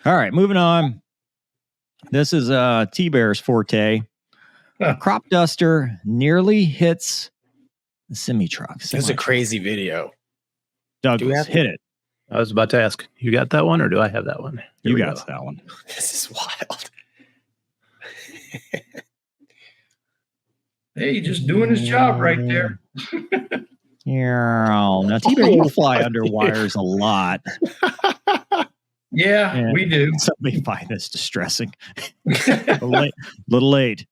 All right, moving on. This is TBear's forte. A crop duster nearly hits the semi-truck. It's a crazy video. Douglas, hit it. I was about to ask, you got that one or do I have that one? You got that one. This is wild. Hey, just doing his job right there. Yeah. Now, TBear, you fly under wires a lot. Yeah, we do. Some may find this distressing. a little late.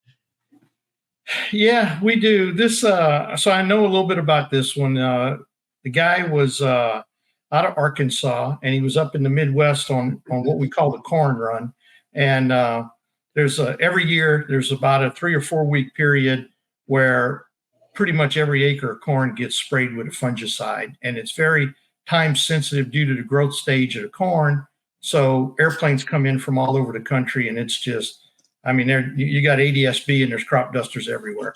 Yeah, we do. This, so I know a little bit about this one. The guy was out of Arkansas, and he was up in the Midwest on what we call the corn run. And there's every year there's about a 3 or 4 week period where pretty much every acre of corn gets sprayed with a fungicide, and it's very time sensitive due to the growth stage of the corn. So airplanes come in from all over the country, and it's just, I mean, you got ADSB and there's crop dusters everywhere.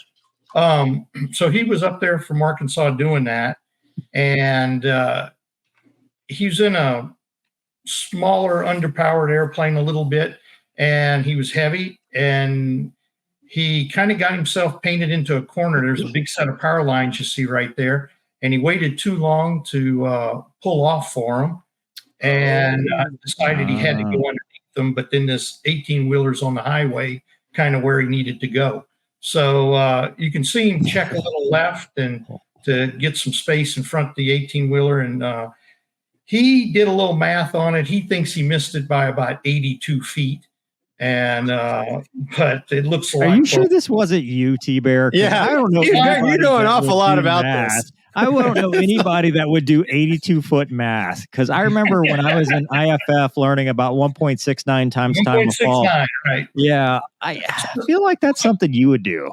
So he was up there from Arkansas doing that, and he was in a smaller, underpowered airplane a little bit, and he was heavy, and he kind of got himself painted into a corner. There's a big set of power lines you see right there, and he waited too long to pull off for him, and decided he had to go underneath them. But then this 18-wheeler's on the highway, kind of where he needed to go. So you can see him check a little left and to get some space in front of the 18-wheeler, and he did a little math on it. He thinks he missed it by about 82 feet. And but it looks like. Are you sure this wasn't you, TBear? Yeah, I don't know. You know an awful lot about this. I don't know anybody that would do 82-foot math, because I remember when I was in IFF learning about 1.69 times time of fall. Right. Yeah, I feel like that's something you would do.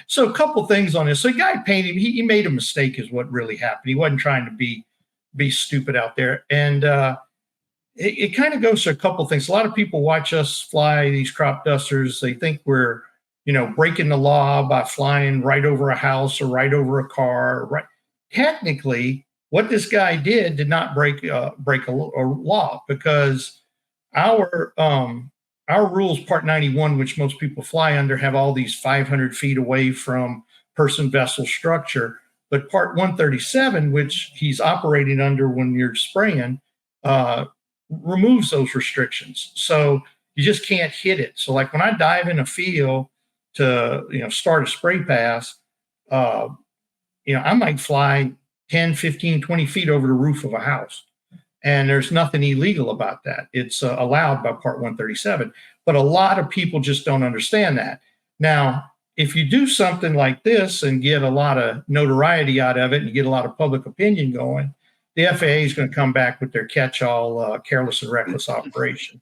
So a couple things on this. So the guy painted. He made a mistake, is what really happened. He wasn't trying to be stupid out there, and it kind of goes to a couple things. A lot of people watch us fly these crop dusters. They think we're, breaking the law by flying right over a house or right over a car. Right. Technically, what this guy did not break a law, because our rules, Part 91, which most people fly under, have all these 500 feet away from person, vessel, structure. But Part 137, which he's operating under when you're spraying, removes those restrictions. So you just can't hit it. So like when I dive in a field to, start a spray pass, I might fly 10, 15, 20 feet over the roof of a house. And there's nothing illegal about that. It's allowed by Part 137. But a lot of people just don't understand that. Now, if you do something like this and get a lot of notoriety out of it and you get a lot of public opinion going, the FAA is going to come back with their catch-all careless and reckless operation,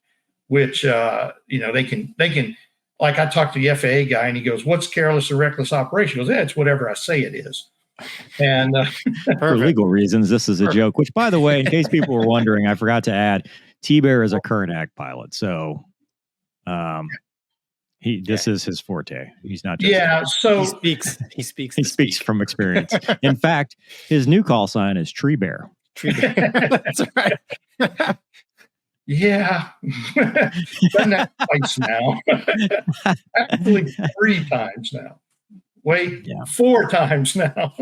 which, they can, like I talked to the FAA guy and he goes, "What's careless and reckless operation?" He goes, "Yeah, it's whatever I say it is." And for legal reasons, this is a joke, which, by the way, in case people were wondering, I forgot to add, TBear is a current ag pilot. So this is his forte. He's not just he speaks from experience. In fact, his new call sign is Tree Bear. That's right. Yeah. Done that twice now. Actually 3 times now. Wait, 4 times now.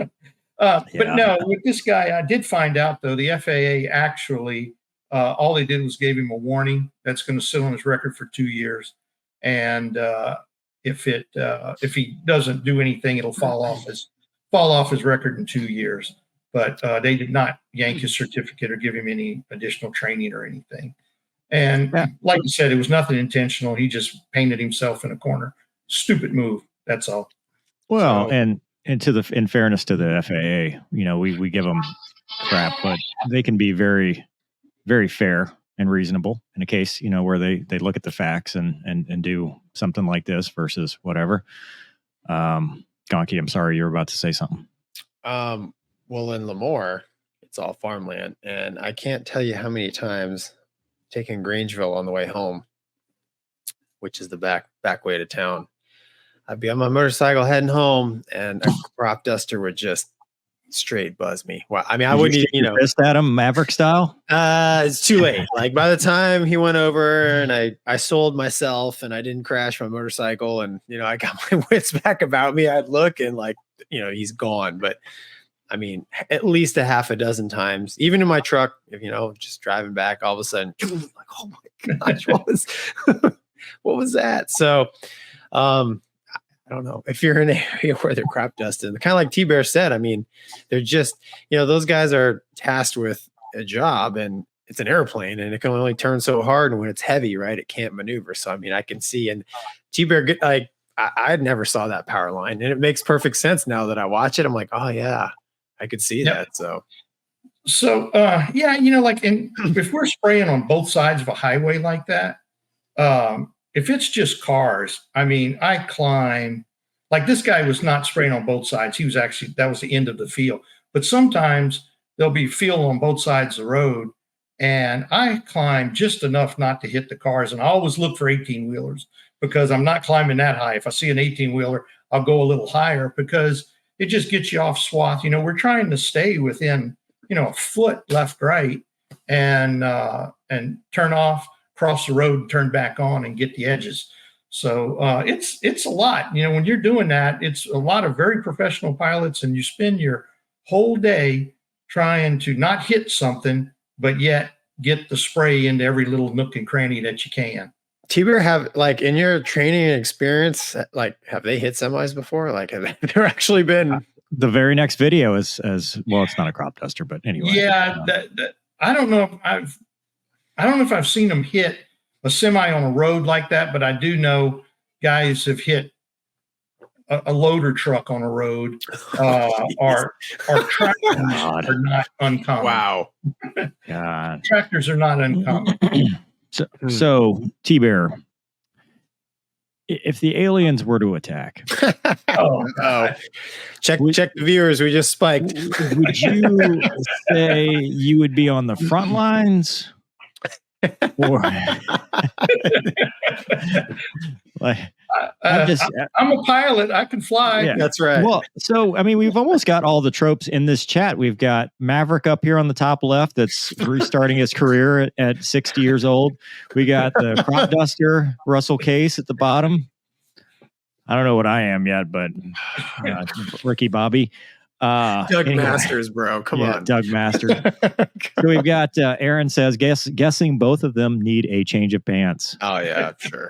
But no, with this guy, I did find out, though, the FAA actually, all they did was gave him a warning that's going to sit on his record for 2 years. And if he doesn't do anything, it'll fall off his record in 2 years. But they did not yank his certificate or give him any additional training or anything. And like you said, it was nothing intentional. He just painted himself in a corner. Stupid move. That's all. Well, and in fairness to the FAA, we give them crap, but they can be very, very fair and reasonable in a case, where they look at the facts and do something like this versus whatever. Gonky, I'm sorry, you're about to say something. Well, in Lemoore, it's all farmland, and I can't tell you how many times taking Grangeville on the way home, which is the back way to town, I'd be on my motorcycle heading home, and a crop duster would just straight buzz me. Well, I mean, I Did wouldn't, shake your fist at him, Maverick style. It's too late. Like by the time he went over and I sold myself and I didn't crash my motorcycle and, I got my wits back about me, I'd look and like, he's gone. But I mean, at least a half a dozen times, even in my truck, if, just driving back, all of a sudden, like, oh my gosh, what was that? So, I don't know if you're in an area where they're crop dusting, kind of like TBear said. I mean, they're just, those guys are tasked with a job and it's an airplane and it can only turn so hard. And when it's heavy, right, it can't maneuver. So, I mean, I can see, and TBear, like, I never saw that power line, and it makes perfect sense now that I watch it. I'm like, oh yeah, I could see that. So yeah, like if we're spraying on both sides of a highway like that, if it's just cars, I mean, I climb, like this guy was not spraying on both sides. He was actually, that was the end of the field. But sometimes there'll be field on both sides of the road, and I climb just enough not to hit the cars. And I always look for 18-wheelers because I'm not climbing that high. If I see an 18-wheeler, I'll go a little higher because it just gets you off swath. We're trying to stay within, a foot left, right, and turn off, cross the road, and turn back on and get the edges. So it's a lot. When you're doing that, it's a lot of very professional pilots, and you spend your whole day trying to not hit something, but yet get the spray into every little nook and cranny that you can. TBear, have, like, in your training and experience, like, have they hit semis before? Like, have there actually been? The very next video is as well. It's not a crop duster, but anyway. Yeah, I don't know if I've seen them hit a semi on a road like that, but I do know guys have hit a loader truck on a road. Or tractors are not uncommon. Wow. God. Tractors are not uncommon. So TBear, if the aliens were to attack, check the viewers. We just spiked. Would you say you would be on the front lines, or like? I'm a pilot. I can fly. Yeah. That's right. Well, so, I mean, we've almost got all the tropes in this chat. We've got Maverick up here on the top left that's restarting his career at 60 years old. We got the crop duster, Russell Case at the bottom. I don't know what I am yet, but Ricky Bobby. Doug Masters, bro. Come on. Doug Masters. So we've got Aaron says, guessing both of them need a change of pants. Oh, yeah, sure.